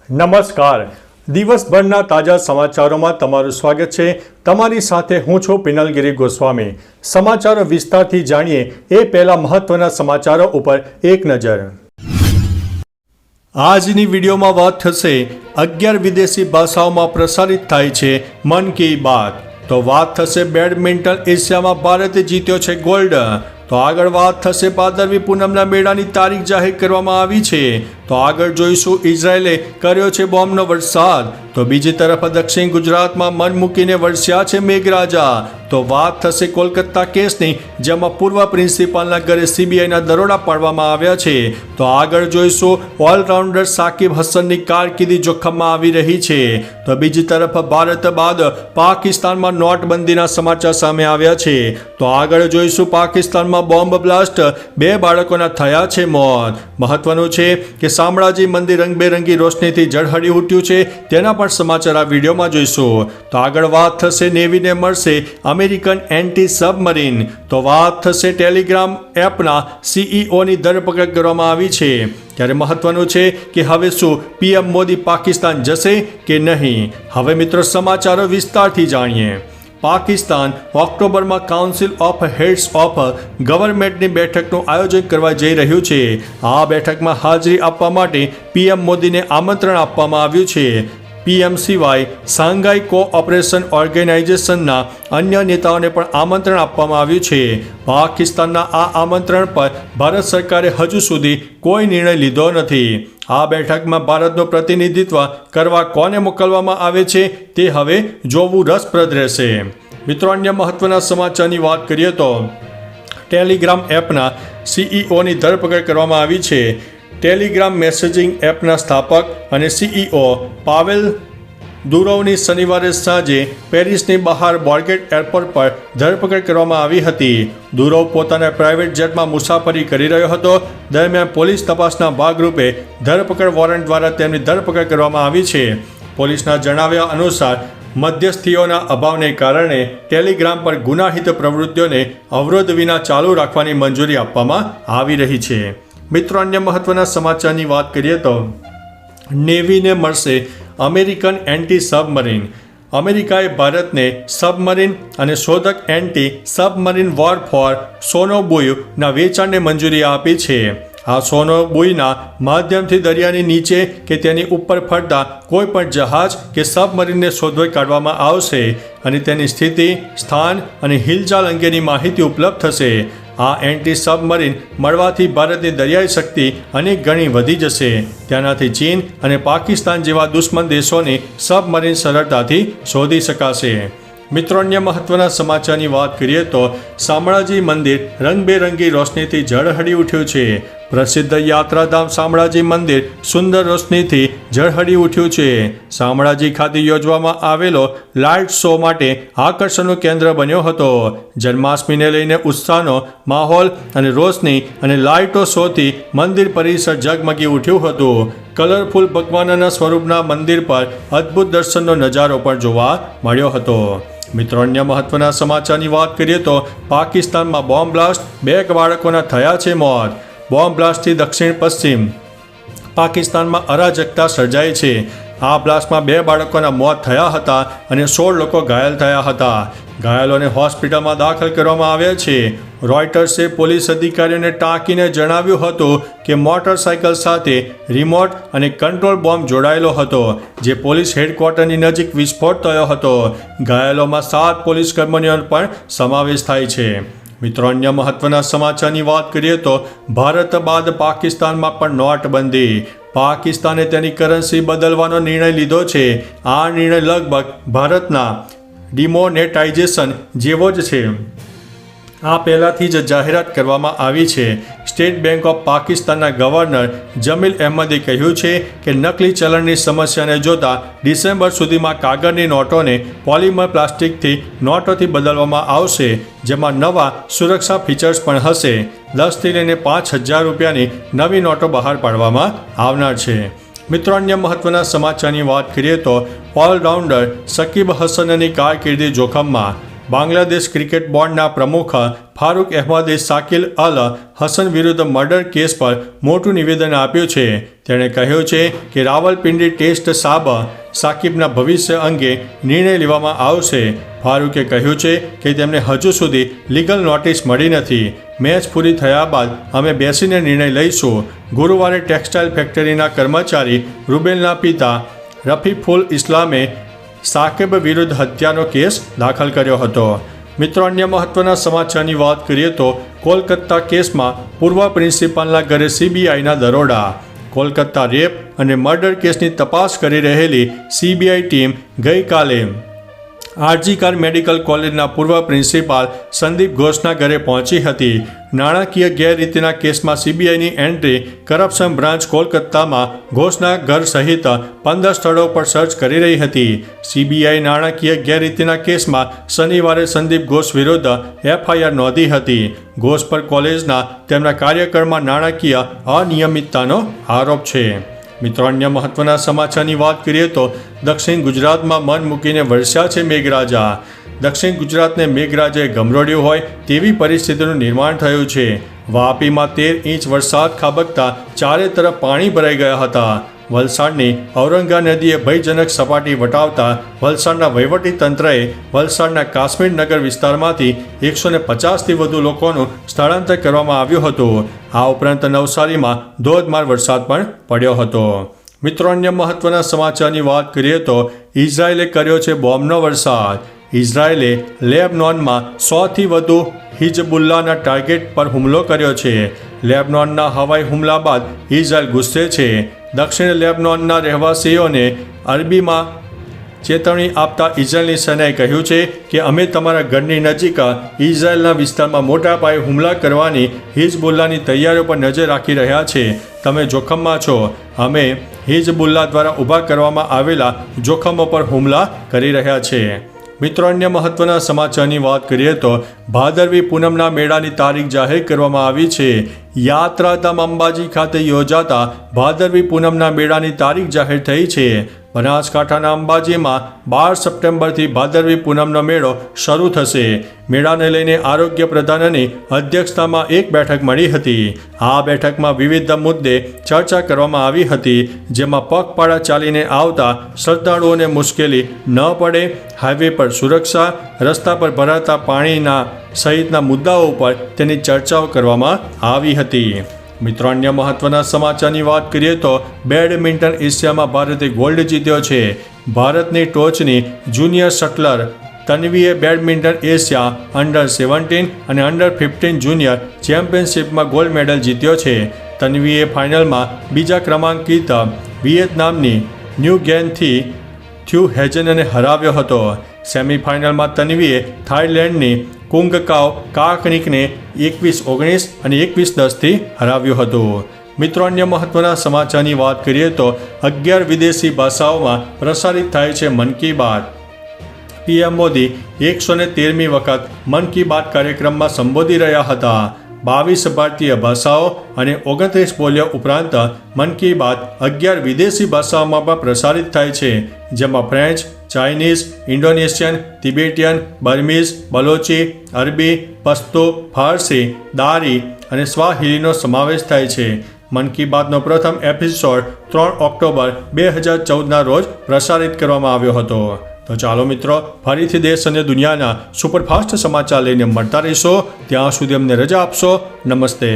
નમસ્કાર. દિવસભરના તાજા સમાચારોમાં તમારું સ્વાગત છે. તમારી સાથે હું છું પિનલગીરી ગોસ્વામી. સમાચારો વિસ્તારથી જાણીએ એ પહેલા મહત્વના સમાચારો ઉપર એક નજર. આજની વિડીયોમાં વાત થશે 11 વિદેશી ભાષાઓમાં પ્રસારિત થાય છે મન કી બાત. તો વાત થશે બેડમિન્ટન એશિયામાં ભારતે જીત્યો છે ગોલ્ડ. તો આગળ વાત થશે ભાદરવી પૂનમના મેળાની તારીખ જાહેર કરવામાં આવી છે. તો આગળ જોઈશું ઇઝરાયેલે કર્યો છે બોમ્બનો વરસાદ. તો બીજી તરફ દક્ષિણ ગુજરાતમાં મન મૂકીને વરસ્યા છે મેઘરાજા. તો વાત થશે કોલકાતા કેસની, જેમાં પૂર્વ પ્રિન્સિપાલના ઘરે સીબીઆઈના દરોડા પાડવામાં આવ્યા છે. તો આગળ જોઈશું ઓલરાઉન્ડર સાકિબ હસનની કારકિર્દી જોખમમાં આવી રહી છે. તો બીજી તરફ ભારત બાદ પાકિસ્તાનમાં નોટબંધીના સમાચાર સામે આવ્યા છે. તો આગળ જોઈશું પાકિસ્તાનમાં બોમ્બ બ્લાસ્ટ, 2 બાળકોના થયા છે મોત. મહત્વનું છે કે શામળાજી મંદિર રંગબેરંગી રોશનીથી ઝળહળી ઉઠ્યું છે, તેના પણ સમાચાર આ વિડીયોમાં જોઈશું. તો આગળ વાત થશે નેવીને મળશે અમેરિકન એન્ટી સબમરીન. તો વાત થશે ટેલિગ્રામ એપના સીઈઓની ધરપકડ કરવામાં આવી છે. ત્યારે મહત્વનું છે કે હવે શું પીએમ મોદી પાકિસ્તાન જશે કે નહીં? હવે મિત્રો સમાચારો વિસ્તારથી જાણીએ. પાકિસ્તાન ઓક્ટોબરમાં કાઉન્સિલ ઓફ હેડ્સ ઓફ ગવર્મેન્ટની બેઠકનું આયોજન કરવા જઈ રહ્યું છે. આ બેઠકમાં હાજરી આપવા માટે પીએમ મોદીને આમંત્રણ આપવામાં આવ્યું છે. પીએમ સિવાય શાંઘાઈ કોઓપરેશન ઓર્ગેનાઇઝેશનના અન્ય નેતાઓને પણ આમંત્રણ આપવામાં આવ્યું છે. પાકિસ્તાનના આ આમંત્રણ પર ભારત સરકારે હજુ સુધી કોઈ નિર્ણય લીધો નથી. આ બેઠકમાં ભારતનું પ્રતિનિધિત્વ કરવા કોને મોકલવામાં આવે છે તે હવે જોવું રસપ્રદ રહેશે. મિત્રો, અન્ય મહત્વના સમાચારની વાત કરીએ તો ટેલિગ્રામ એપના સીઈઓની ધરપકડ કરવામાં આવી છે. ટેલિગ્રામ મેસેજિંગ એપના સ્થાપક અને સીઈઓ પાવેલ દુરોવની શનિવારે સાંજે પેરિસની બહાર બોર્ગેટ એરપોર્ટ પર ધરપકડ કરવામાં આવી હતી. દુરોવ પોતાના પ્રાઇવેટ જેટમાં મુસાફરી કરી રહ્યો હતો. દરમિયાન પોલીસ તપાસના ભાગરૂપે ધરપકડ વોરંટ દ્વારા તેમની ધરપકડ કરવામાં આવી છે. પોલીસના જણાવ્યા અનુસાર મધ્યસ્થીઓના અભાવને કારણે ટેલિગ્રામ પર ગુનાહિત પ્રવૃત્તિઓને અવરોધ વિના ચાલુ રાખવાની મંજૂરી આપવામાં આવી રહી છે. મિત્રો, અન્ય મહત્વના સમાચારની વાત કરીએ તો નેવીને મળશે અમેરિકન એન્ટી સબમરીન. અમેરિકાએ ભારતને સબમરીન અને શોધક એન્ટી સબમરીન વોરફોર સોનોબુયના વેચાણને મંજૂરી આપી છે. આ સોનોબુયના માધ્યમથી દરિયાની નીચે કે તેની ઉપર ફરતા કોઈ પણ જહાજ કે સબમરીનને શોધી કાઢવામાં આવશે અને તેની સ્થિતિ, સ્થાન અને હિલચાલ અંગેની માહિતી ઉપલબ્ધ થશે. આ એન્ટી સબમરીન મળવાથી ભારતની દરિયાઈ શક્તિ અનેક ગણી વધી જશે. તેનાથી ચીન અને પાકિસ્તાન જેવા દુશ્મન દેશોની સબમરીન સરળતાથી શોધી શકાશે. મિત્રો, અન્ય મહત્વના સમાચારની વાત કરીએ તો શામળાજી મંદિર રંગબેરંગી રોશનીથી ઝળહળી ઉઠ્યું છે. પ્રસિદ્ધ યાત્રાધામ શામળાજી મંદિર સુંદર રોશનીથી ઝળહળી ઉઠ્યું છે. શામળાજી ખાતે યોજવામાં આવેલો લાઇટ શો માટે આકર્ષણનું કેન્દ્ર બન્યો હતો. જન્માષ્ટમીને લઈને ઉત્સાહનો માહોલ અને રોશની અને લાઇટો શોથી મંદિર પરિસર ઝગમગી ઉઠ્યું હતું. કલરફુલ ભગવાનના સ્વરૂપના મંદિર પર અદ્ભુત દર્શનનો નજારો પણ જોવા મળ્યો હતો. મિત્રો, અન્ય મહત્વના સમાચારની વાત કરીએ તો પાકિસ્તાનમાં બોમ્બ બ્લાસ્ટ, 2 બાળકોના થયા છે મોત. બોમ્બ બ્લાસ્ટથી દક્ષિણ પશ્ચિમ પાકિસ્તાનમાં અરાજકતા સર્જાઈ છે. આ બ્લાસ્ટમાં 2 બાળકોના મોત થયા હતા અને 16 લોકો ઘાયલ થયા હતા. ઘાયલોને હોસ્પિટલમાં દાખલ કરવામાં આવ્યા છે. રોયટર્સે પોલીસ અધિકારીઓને ટાંકીને જણાવ્યું હતું કે મોટરસાયકલ સાથે રિમોટ અને કંટ્રોલ બોમ્બ જોડાયેલો હતો, જે પોલીસ હેડક્વાર્ટરની નજીક વિસ્ફોટ થયો હતો. ઘાયલોમાં 7 પોલીસ કર્મચારીઓનો પણ સમાવેશ થાય છે. મિત્રો, અન્ય મહત્વના સમાચારની વાત કરીએ તો ભારત બાદ પાકિસ્તાનમાં પણ નોટબંધી. પાકિસ્તાને તેની કરન્સી બદલવાનો નિર્ણય લીધો છે. આ નિર્ણય લગભગ ભારતના ડિમોનેટાઇઝેશન જેવો જ છે. આ પહેલાંથી જ જાહેરાત કરવામાં આવી છે. સ્ટેટ બેંક ઓફ પાકિસ્તાનના ગવર્નર જમીલ અહેમદે કહ્યું છે કે નકલી ચલણની સમસ્યાને જોતા ડિસેમ્બર સુધીમાં કાગળની નોટોને પોલિમર પ્લાસ્ટિકથી નોટોથી બદલવામાં આવશે, જેમાં નવા સુરક્ષા ફીચર્સ પણ હશે. 10થી લઈને 5,000 રૂપિયાની નવી નોટો બહાર પાડવામાં આવનાર છે. મિત્રો, અન્ય મહત્વના સમાચારની વાત કરીએ તો ઓલરાઉન્ડર શકીબ હસનની કારકિર્દી જોખમમાં. બાંગ્લાદેશ ક્રિકેટ બોર્ડના પ્રમુખ ફારૂક અહેમદે શાકિલ અલ હસન વિરુદ્ધ મર્ડર કેસ પર મોટું નિવેદન આપ્યું છે. તેણે કહ્યું છે કે રાવલપિંડી ટેસ્ટ સાકિબના ભવિષ્ય અંગે નિર્ણય લેવામાં આવશે. ફારૂકે કહ્યું છે કે તેમને હજુ સુધી લીગલ નોટિસ મળી નથી. મેચ પૂરી થયા બાદ અમે બેસીને નિર્ણય લઈશું. ગુરુવારે ટેક્સટાઇલ ફેક્ટરીના કર્મચારી રૂબેલના પિતા રફીફુલ ઇસ્લામે સાકિબ વિરુદ્ધ હત્યાનો કેસ દાખલ કર્યો હતો. મિત્રો, અન્ય મહત્વના સમાચારની વાત કરીએ તો કોલકાતા કેસમાં પૂર્વ પ્રિન્સિપાલના ઘરે સીબીઆઈના દરોડા. કોલકાતા રેપ અને મર્ડર કેસની તપાસ કરી રહેલી સીબીઆઈ ટીમ ગઈકાલે આરજી મેડિકલ કોલેજના પૂર્વ પ્રિન્સિપાલ સંદીપ ઘોષના ઘરે પહોંચી હતી. નાણાકીય ગેરરીતિના કેસમાં સીબીઆઈની એન્ટ્રી કરપ્શન બ્રાન્ચ કોલકાતામાં ઘોષના ઘર સહિત 15 સ્થળો પર સર્ચ કરી રહી હતી. સીબીઆઈ નાણાકીય ગેરરીતિના કેસમાં શનિવારે સંદીપ ઘોષ વિરુદ્ધ એફઆઈઆર નોંધી હતી. ઘોષ પર કોલેજના તેમના કાર્યકાળમાં નાણાકીય અનિયમિતતાનો આરોપ છે. મિત્રો, અન્ય મહત્વના સમાચારની વાત કરીએ તો દક્ષિણ ગુજરાતમાં મન મૂકીને વરસ્યા છે મેઘરાજા. દક્ષિણ ગુજરાતને મેઘરાજાએ ગમરોડ્યું હોય તેવી પરિસ્થિતિનું નિર્માણ થયું છે. વાપીમાં 13 ઇંચ વરસાદ ખાબકતા ચારે તરફ પાણી ભરાઈ ગયા હતા. વલસાડની ઔરંગા નદીએ ભયજનક સપાટી વટાવતા વલસાડના વહીવટી તંત્રએ વલસાડના કાશ્મીર નગર વિસ્તારમાંથી 150થી વધુ લોકોનું સ્થળાંતર કરવામાં આવ્યું હતું. આ ઉપરાંત નવસારીમાં ધોધમાર વરસાદ પણ પડ્યો હતો. મિત્રો, અન્ય મહત્વના સમાચારની વાત કરીએ તો ઇઝરાયેલે કર્યો છે બોમ્બનો વરસાદ. ઇઝરાયેલે લેબનોનમાં 100થી વધુ હિઝબુલ્લાના ટાર્ગેટ પર હુમલો કર્યો છે. લેબનોનના હવાઈ હુમલા બાદ ઇઝરાયેલ ગુસ્સે છે. દક્ષિણ લેબનોનના રહેવાસીઓને અરબીમાં ચેતવણી આપતા ઇઝરાયેલની સેનાએ કહ્યું છે કે અમે તમારા ઘરની નજીક ઇઝરાયેલના વિસ્તારમાં મોટા પાયે હુમલા કરવાની હિઝબુલ્લાની તૈયારીઓ પર નજર રાખી રહ્યા છે. તમે જોખમમાં છો. અમે હિઝબુલ્લા દ્વારા ઊભા કરવામાં આવેલા જોખમો પર હુમલા કરી રહ્યા છે. મિત્રો, અન્ય મહત્વના સમાચારની વાત કરીએ તો ભાદરવી પૂનમના મેળાની તારીખ જાહેર કરવામાં આવી છે. યાત્રાધામ અંબાજી ખાતે યોજાતા ભાદરવી પૂનમના મેળાની તારીખ જાહેર થઈ છે. બનાસકાંઠાના અંબાજીમાં 12 સપ્ટેમ્બરથી ભાદરવી પૂનમનો મેળો શરૂ થશે. મેળાને લઈને આરોગ્ય પ્રધાનની અધ્યક્ષતામાં એક બેઠક મળી હતી. આ બેઠકમાં વિવિધ મુદ્દે ચર્ચા કરવામાં આવી હતી, જેમાં પગપાળા ચાલીને આવતા શ્રદ્ધાળુઓને મુશ્કેલી ન પડે, હાઈવે પર સુરક્ષા, રસ્તા પર ભરાતા પાણીના સહિતના મુદ્દાઓ પર તેની ચર્ચાઓ કરવામાં આવી હતી. મિત્રો, અન્ય મહત્વના સમાચારની વાત કરીએ તો બેડમિન્ટન એશિયામાં ભારતે ગોલ્ડ જીત્યો છે. ભારતની ટોચની જુનિયર શટલર તન્વીએ બેડમિન્ટન એશિયા અંડર-17 અને અંડર-15 જુનિયર ચેમ્પિયનશિપમાં ગોલ્ડ મેડલ જીત્યો છે. તન્વીએ ફાઇનલમાં બીજા ક્રમાંકિત વિયેતનામની ન્યૂગેનથી થ્યુ હેજનને હરાવ્યો હતો. સેમીફાઇનલમાં તન્વીએ થાઇલેન્ડની કુંગકાવ કાકનિકને 21-19 અને 21-10થી હરાવ્યું હતું. મિત્રો, અન્ય મહત્વના સમાચારની વાત કરીએ તો 11 વિદેશી ભાષાઓમાં પ્રસારિત થાય છે મન કી બાત. પીએમ મોદી 113મી વખત મન કી બાત કાર્યક્રમમાં સંબોધી રહ્યા હતા. 22 ભારતીય ભાષાઓ અને 29 બોલ્યો ઉપરાંત મન કી બાત 11 વિદેશી ભાષાઓમાં પણ પ્રસારિત થાય છે, જેમાં French, Chinese, Indonesian, Tibetan, Burmese, Balochi, Arabi, Pashto, ફારસી, દારી અને સ્વાહિલીનો સમાવેશ થાય છે. મન કી બાતનો પ્રથમ એપિસોડ 3 ઓક્ટોબર 2014ના રોજ પ્રસારિત કરવામાં આવ્યો હતો. તો ચાલો મિત્રો, ફરીથી દેશ અને દુનિયાના સુપરફાસ્ટ સમાચાર લઈને મળતા રહીશો. ત્યાં સુધી અમને રજા આપશો. નમસ્તે.